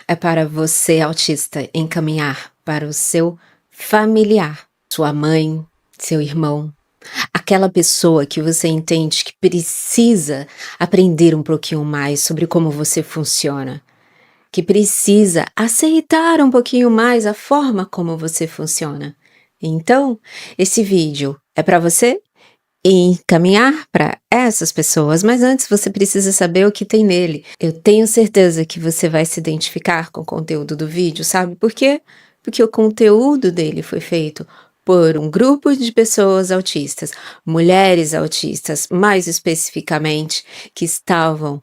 É para você, autista, encaminhar para o seu familiar, sua mãe, seu irmão, aquela pessoa que você entende que precisa aprender um pouquinho mais sobre como você funciona, que precisa aceitar um pouquinho mais a forma como você funciona. Então, esse vídeo é para você encaminhar para essas pessoas, mas antes você precisa saber o que tem nele. Eu tenho certeza que você vai se identificar com o conteúdo do vídeo, sabe por quê? Porque o conteúdo dele foi feito por um grupo de pessoas autistas, mulheres autistas, mais especificamente, que estavam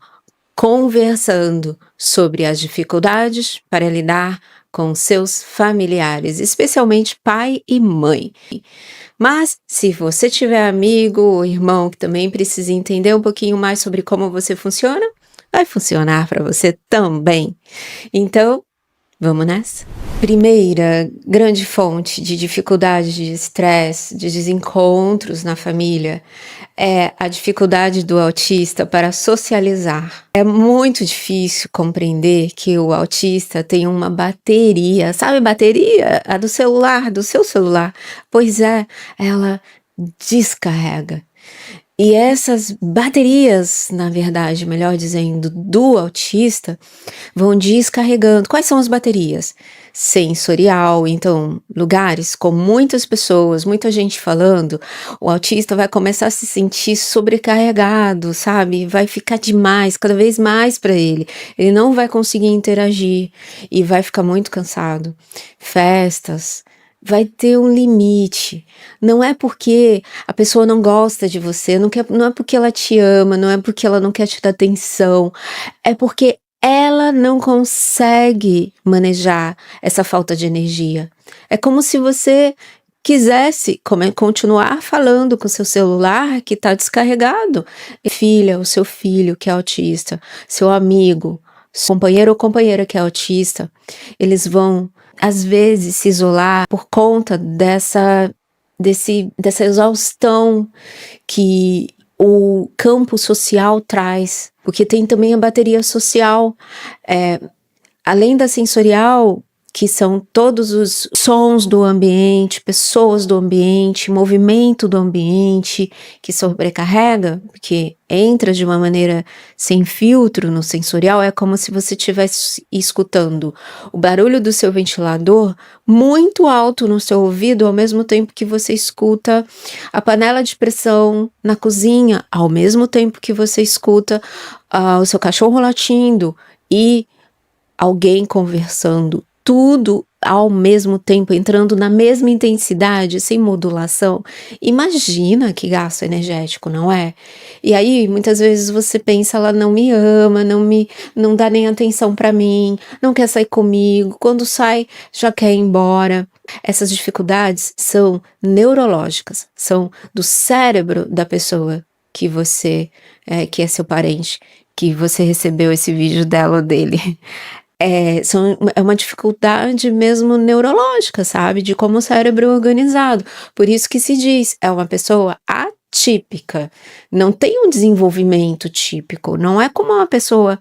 conversando sobre as dificuldades para lidar com seus familiares, especialmente pai e mãe. Mas, se você tiver amigo ou irmão que também precisa entender um pouquinho mais sobre como você funciona, vai funcionar para você também. Então, vamos nessa? Primeira grande fonte de dificuldade, de estresse, de desencontros na família é a dificuldade do autista para socializar. É muito difícil compreender que o autista tem uma bateria, sabe bateria? A do celular, do seu celular. Pois é, ela descarrega. E essas baterias, na verdade, melhor dizendo, do autista, vão descarregando. Quais são as baterias? Sensorial, então, lugares com muitas pessoas, muita gente falando, o autista vai começar a se sentir sobrecarregado, sabe? Vai ficar demais, cada vez mais para ele. Ele não vai conseguir interagir e vai ficar muito cansado. Festas. Vai ter um limite. Não é porque a pessoa não gosta de você, não é porque ela te ama, não é porque ela não quer te dar atenção, é porque ela não consegue manejar essa falta de energia. É como se você quisesse continuar falando com seu celular que está descarregado. Filha, o seu filho que é autista, seu amigo, seu companheiro ou companheira que é autista, eles vão às vezes se isolar por conta dessa exaustão que o campo social traz, porque tem também a bateria social, além da sensorial, que são todos os sons do ambiente, pessoas do ambiente, movimento do ambiente, que sobrecarrega, porque entra de uma maneira sem filtro no sensorial, é como se você estivesse escutando o barulho do seu ventilador muito alto no seu ouvido, ao mesmo tempo que você escuta a panela de pressão na cozinha, ao mesmo tempo que você escuta o seu cachorro latindo e alguém conversando, tudo ao mesmo tempo, entrando na mesma intensidade, sem modulação. Imagina que gasto energético, não é? E aí, muitas vezes você pensa, ela não me ama, não dá nem atenção para mim, não quer sair comigo, quando sai, já quer ir embora. Essas dificuldades são neurológicas, são do cérebro da pessoa que você, que é seu parente, que você recebeu esse vídeo dela ou dele. É uma dificuldade mesmo neurológica, sabe? De como o cérebro é organizado. Por isso que se diz, é uma pessoa atípica. Não tem um desenvolvimento típico. Não é como uma pessoa,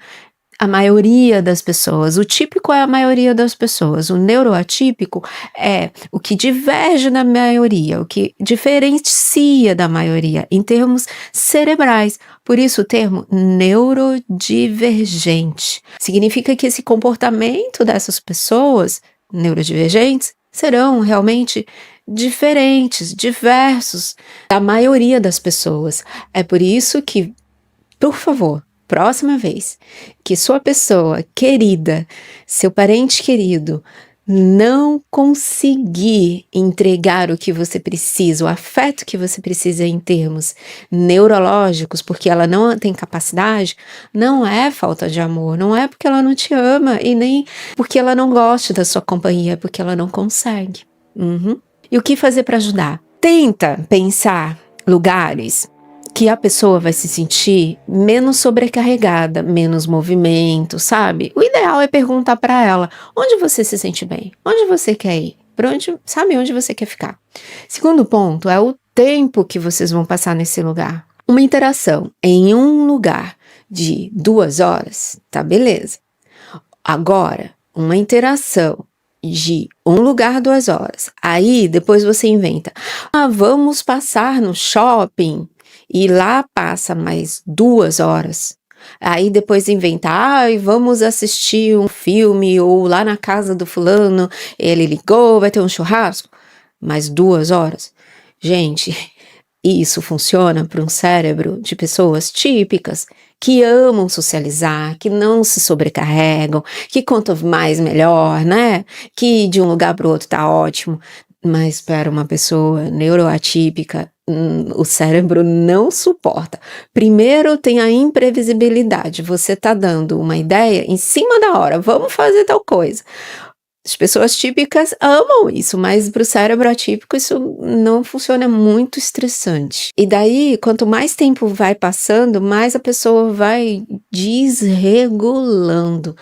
a maioria das pessoas. O típico é a maioria das pessoas. O neuroatípico é o que diverge da maioria, o que diferencia da maioria em termos cerebrais. Por isso o termo neurodivergente. Significa que esse comportamento dessas pessoas neurodivergentes serão realmente diferentes, diversos da maioria das pessoas. É por isso que, por favor, próxima vez que sua pessoa querida, seu parente querido, não conseguir entregar o que você precisa, o afeto que você precisa em termos neurológicos, porque ela não tem capacidade, não é falta de amor, não é porque ela não te ama e nem porque ela não gosta da sua companhia, é porque ela não consegue. E o que fazer para ajudar? Tenta pensar lugares que a pessoa vai se sentir menos sobrecarregada, menos movimento, sabe? O ideal é perguntar para ela, onde você se sente bem? Onde você quer ir? Sabe onde você quer ficar? Segundo ponto é o tempo que vocês vão passar nesse lugar. Uma interação em um lugar de 2 horas, tá beleza. Agora, uma interação de um lugar 2 horas, aí depois você inventa: "Ah, vamos passar no shopping", e lá passa mais 2 horas. Aí depois inventa: "Ai, vamos assistir um filme", ou lá na casa do fulano, ele ligou, vai ter um churrasco, mais 2 horas. Gente, isso funciona para um cérebro de pessoas típicas, que amam socializar, que não se sobrecarregam, que quanto mais melhor, né, que de um lugar para o outro tá ótimo. Mas para uma pessoa neuroatípica, o cérebro não suporta. Primeiro tem a imprevisibilidade, você tá dando uma ideia em cima da hora, vamos fazer tal coisa. As pessoas típicas amam isso, mas para o cérebro atípico isso não funciona, é muito estressante. E daí, quanto mais tempo vai passando, mais a pessoa vai desregulando.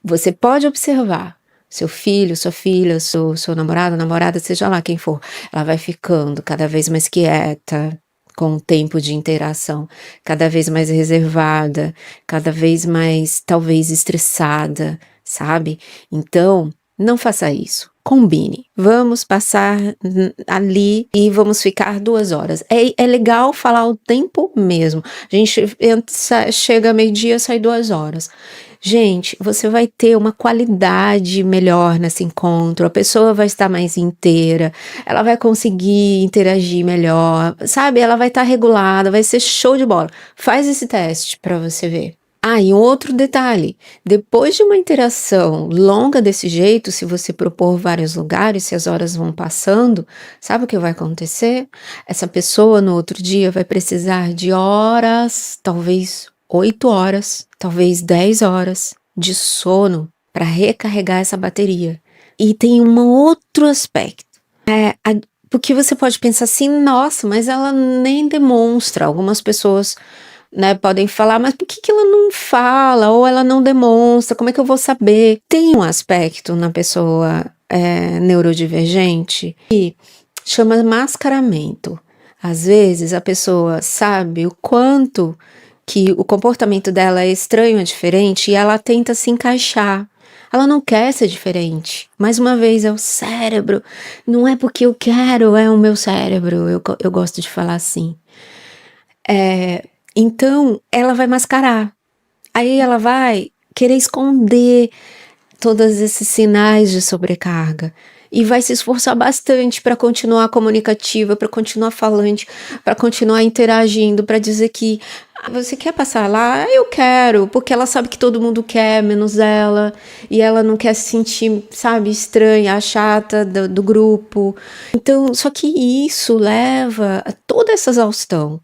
Você pode observar, seu filho, sua filha, seu namorado, namorada, seja lá quem for, ela vai ficando cada vez mais quieta, com o tempo de interação, cada vez mais reservada, cada vez mais, talvez, estressada, sabe? Então, não faça isso. Combine. Vamos passar ali e vamos ficar 2 horas. É legal falar o tempo mesmo. A gente chega meio-dia, sai 2 horas. Gente, você vai ter uma qualidade melhor nesse encontro, a pessoa vai estar mais inteira, ela vai conseguir interagir melhor, sabe? Ela vai estar regulada, vai ser show de bola. Faz esse teste para você ver. Ah, e um outro detalhe, depois de uma interação longa desse jeito, se você propor vários lugares, se as horas vão passando, sabe o que vai acontecer? Essa pessoa no outro dia vai precisar de horas, talvez 8 horas, talvez 10 horas de sono para recarregar essa bateria. E tem um outro aspecto, porque você pode pensar assim, nossa, mas ela nem demonstra. Algumas pessoas, né, podem falar, mas por que ela não fala, ou ela não demonstra, como é que eu vou saber? Tem um aspecto na pessoa neurodivergente que chama mascaramento. Às vezes a pessoa sabe o quanto que o comportamento dela é estranho, é diferente, e ela tenta se encaixar. Ela não quer ser diferente. Mais uma vez, é o cérebro. Não é porque eu quero, é o meu cérebro. Eu gosto de falar assim. Então, ela vai mascarar. Aí ela vai querer esconder todos esses sinais de sobrecarga. E vai se esforçar bastante para continuar comunicativa, para continuar falante, para continuar interagindo, para dizer que você quer passar lá? Eu quero, porque ela sabe que todo mundo quer, menos ela, e ela não quer se sentir, sabe, estranha, a chata do grupo. Então, só que isso leva a toda essa exaustão,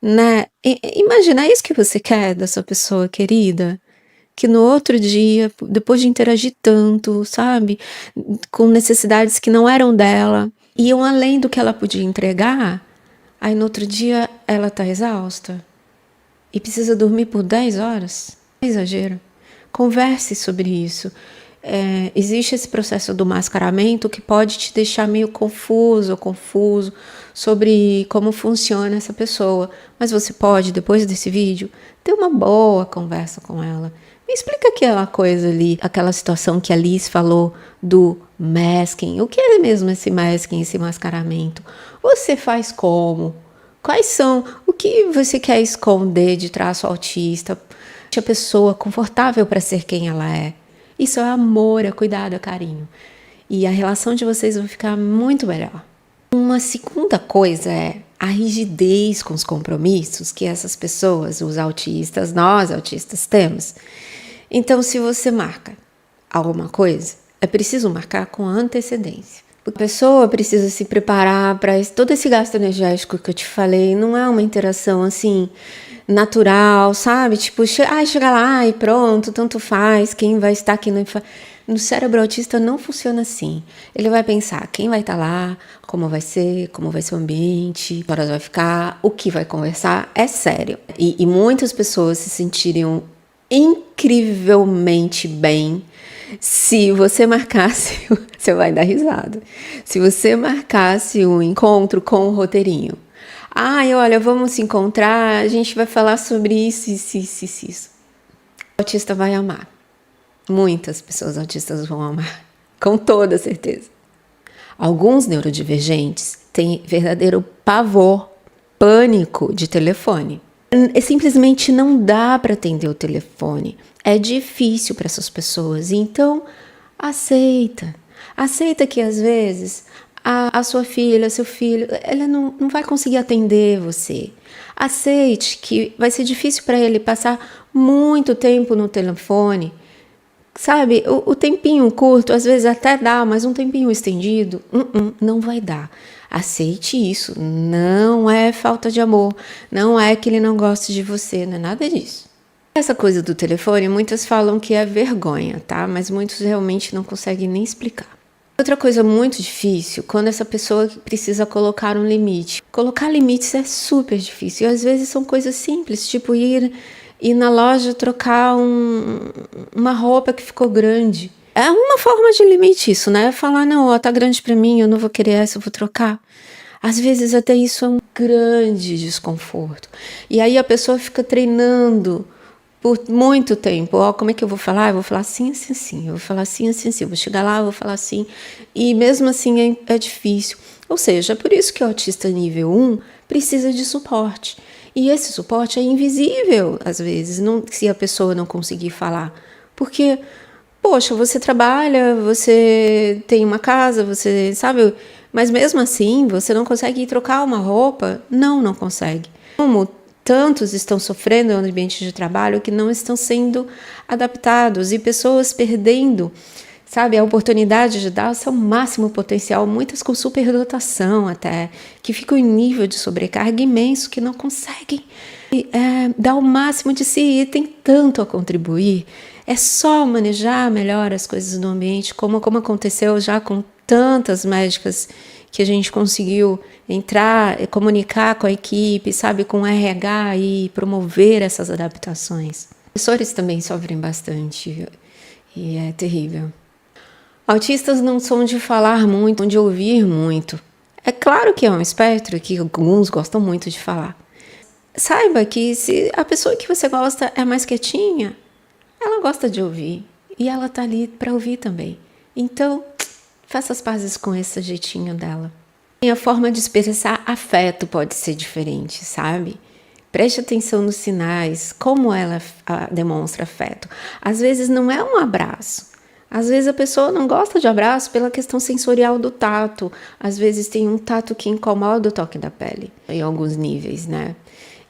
né? Imagina, é isso que você quer da sua pessoa querida? Que no outro dia, depois de interagir tanto, sabe, com necessidades que não eram dela, iam além do que ela podia entregar, aí no outro dia ela tá exausta e precisa dormir por 10 horas? É exagero. Converse sobre isso. Existe esse processo do mascaramento que pode te deixar meio confuso sobre como funciona essa pessoa, mas você pode, depois desse vídeo, ter uma boa conversa com ela. Me explica aquela coisa ali, aquela situação que a Liz falou do masking. O que é mesmo esse masking, esse mascaramento? Você faz como? Quais são? O que você quer esconder de traço autista? Deixa a pessoa confortável para ser quem ela é. Isso é amor, é cuidado, é carinho. E a relação de vocês vai ficar muito melhor. Uma segunda coisa é a rigidez com os compromissos que essas pessoas, os autistas, nós autistas, temos. Então, se você marca alguma coisa, é preciso marcar com antecedência. A pessoa precisa se preparar para todo esse gasto energético que eu te falei. Não é uma interação assim natural, sabe? Tipo, chega lá e pronto, tanto faz, quem vai estar aqui. No cérebro autista não funciona assim. Ele vai pensar quem vai estar lá, como vai ser o ambiente, que horas vai ficar, o que vai conversar. É sério. E muitas pessoas se sentiriam incrivelmente bem se você marcasse, você vai dar risada, se você marcasse um encontro com o roteirinho. Ai, olha, vamos se encontrar, a gente vai falar sobre isso. O autista vai amar. Muitas pessoas autistas vão amar, com toda certeza. Alguns neurodivergentes têm verdadeiro pavor, pânico de telefone. Simplesmente não dá para atender o telefone. É difícil para essas pessoas. Então, aceita. Aceita que às vezes a sua filha, seu filho, ela não vai conseguir atender você. Aceite que vai ser difícil para ele passar muito tempo no telefone. Sabe, o tempinho curto, às vezes até dá, mas um tempinho estendido, não vai dar. Aceite isso, não é falta de amor, não é que ele não goste de você, não é nada disso. Essa coisa do telefone, muitas falam que é vergonha, tá? Mas muitos realmente não conseguem nem explicar. Outra coisa muito difícil, quando essa pessoa precisa colocar um limite. Colocar limites é super difícil, e às vezes são coisas simples, tipo ir na loja trocar uma roupa que ficou grande. É uma forma de limite isso, né? Falar, não, ó, tá grande pra mim, eu não vou querer essa, eu vou trocar. Às vezes até isso é um grande desconforto. E aí a pessoa fica treinando por muito tempo. Ó, como é que eu vou falar? Eu vou falar assim, assim, assim. Eu vou falar assim, assim, assim. Eu vou chegar lá, eu vou falar assim. E mesmo assim é difícil. Ou seja, é por isso que o autista nível 1 precisa de suporte. E esse suporte é invisível, às vezes, se a pessoa não conseguir falar. Porque, poxa, você trabalha, você tem uma casa, você sabe, mas mesmo assim, você não consegue ir trocar uma roupa? Não consegue. Como tantos estão sofrendo no ambiente de trabalho que não estão sendo adaptados e pessoas perdendo, sabe, a oportunidade de dar o seu máximo potencial, muitas com superdotação até, que ficam em nível de sobrecarga imenso, que não conseguem dar o máximo de si e tem tanto a contribuir. É só manejar melhor as coisas no ambiente, como aconteceu já com tantas médicas que a gente conseguiu entrar, comunicar com a equipe, sabe, com o RH e promover essas adaptações. Os professores também sofrem bastante e é terrível. Autistas não são de falar muito, de ouvir muito. É claro que é um espectro que alguns gostam muito de falar. Saiba que se a pessoa que você gosta é mais quietinha, ela gosta de ouvir e ela tá ali para ouvir também. Então, faça as pazes com esse jeitinho dela. E a forma de expressar afeto pode ser diferente, sabe? Preste atenção nos sinais, como ela demonstra afeto. Às vezes não é um abraço. Às vezes a pessoa não gosta de abraço pela questão sensorial do tato. Às vezes tem um tato que incomoda o toque da pele, em alguns níveis, né?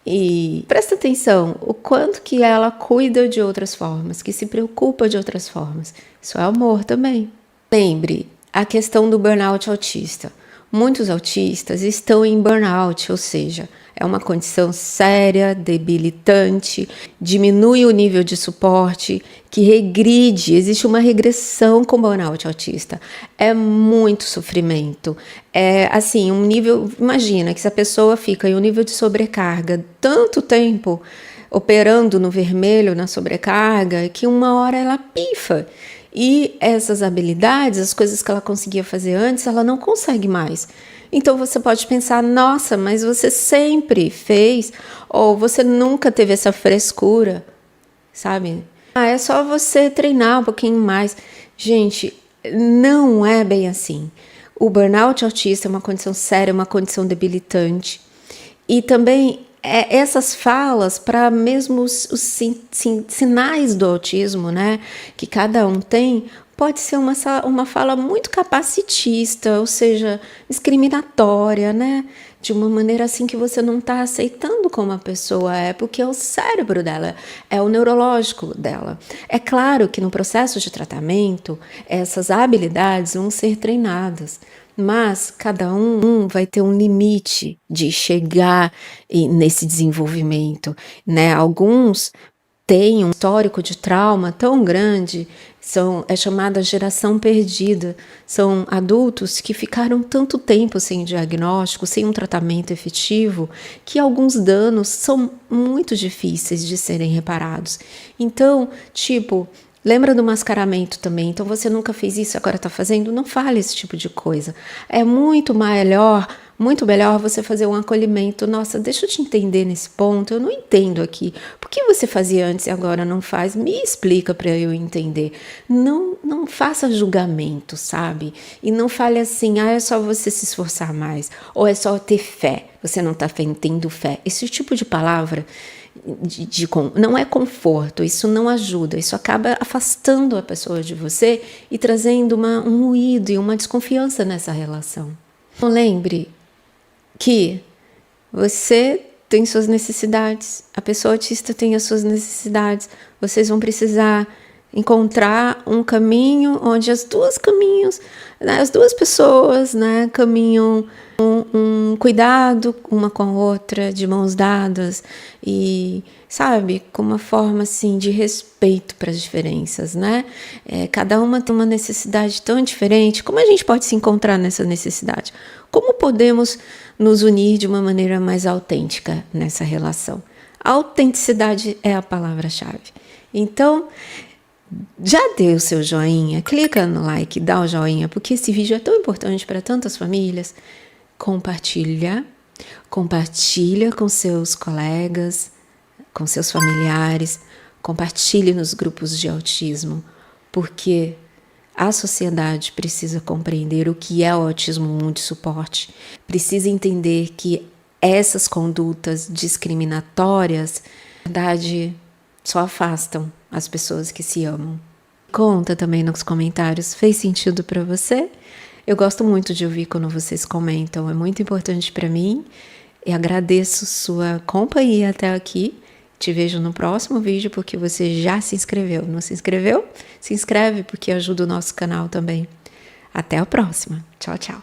E presta atenção o quanto que ela cuida de outras formas, que se preocupa de outras formas. Isso é amor também. Lembre a questão do burnout autista. Muitos autistas estão em burnout, ou seja, é uma condição séria, debilitante, diminui o nível de suporte, que regride, existe uma regressão com burnout autista. É muito sofrimento. É assim, um nível, imagina que se a pessoa fica em um nível de sobrecarga tanto tempo operando no vermelho, na sobrecarga, que uma hora ela pifa. E essas habilidades, as coisas que ela conseguia fazer antes, ela não consegue mais. Então você pode pensar, nossa, mas você sempre fez, ou você nunca teve essa frescura, sabe? É só você treinar um pouquinho mais. Gente, não é bem assim. O burnout autista é uma condição séria, uma condição debilitante. E também essas falas para mesmo os sinais do autismo, né, que cada um tem, pode ser uma fala muito capacitista, ou seja, discriminatória, né, de uma maneira assim que você não está aceitando como a pessoa é, porque é o cérebro dela, é o neurológico dela. É claro que no processo de tratamento, essas habilidades vão ser treinadas, mas cada um vai ter um limite de chegar nesse desenvolvimento, né? Alguns têm um histórico de trauma tão grande, é chamada geração perdida. São adultos que ficaram tanto tempo sem diagnóstico, sem um tratamento efetivo, que alguns danos são muito difíceis de serem reparados. Então, tipo, lembra do mascaramento também? Então você nunca fez isso, agora está fazendo? Não fale esse tipo de coisa. É muito melhor muito melhor você fazer um acolhimento. Nossa, deixa eu te entender nesse ponto, eu não entendo aqui. Por que você fazia antes e agora não faz? Me explica para eu entender. Não faça julgamento, sabe? E não fale assim, é só você se esforçar mais, ou é só ter fé. Você não está tendo fé. Esse tipo de palavra não é conforto, isso não ajuda, isso acaba afastando a pessoa de você e trazendo um ruído e uma desconfiança nessa relação. Então, lembre que você tem suas necessidades, a pessoa autista tem as suas necessidades, vocês vão precisar encontrar um caminho onde as duas pessoas, né, caminham um cuidado uma com a outra, de mãos dadas e, sabe, com uma forma assim de respeito para as diferenças, né? Cada uma tem uma necessidade tão diferente. Como a gente pode se encontrar nessa necessidade? Como podemos nos unir de uma maneira mais autêntica nessa relação? A autenticidade é a palavra-chave. Então, já deu o seu joinha? Clica no like, dá o joinha, porque esse vídeo é tão importante para tantas famílias. Compartilha com seus colegas, com seus familiares, compartilhe nos grupos de autismo, porque a sociedade precisa compreender o que é o autismo multissuporte, precisa entender que essas condutas discriminatórias, na verdade, só afastam as pessoas que se amam. Conta também nos comentários, fez sentido para você? Eu gosto muito de ouvir quando vocês comentam, é muito importante para mim e agradeço sua companhia até aqui. Te vejo no próximo vídeo porque você já se inscreveu. Não se inscreveu? Se inscreve porque ajuda o nosso canal também. Até a próxima. Tchau, tchau.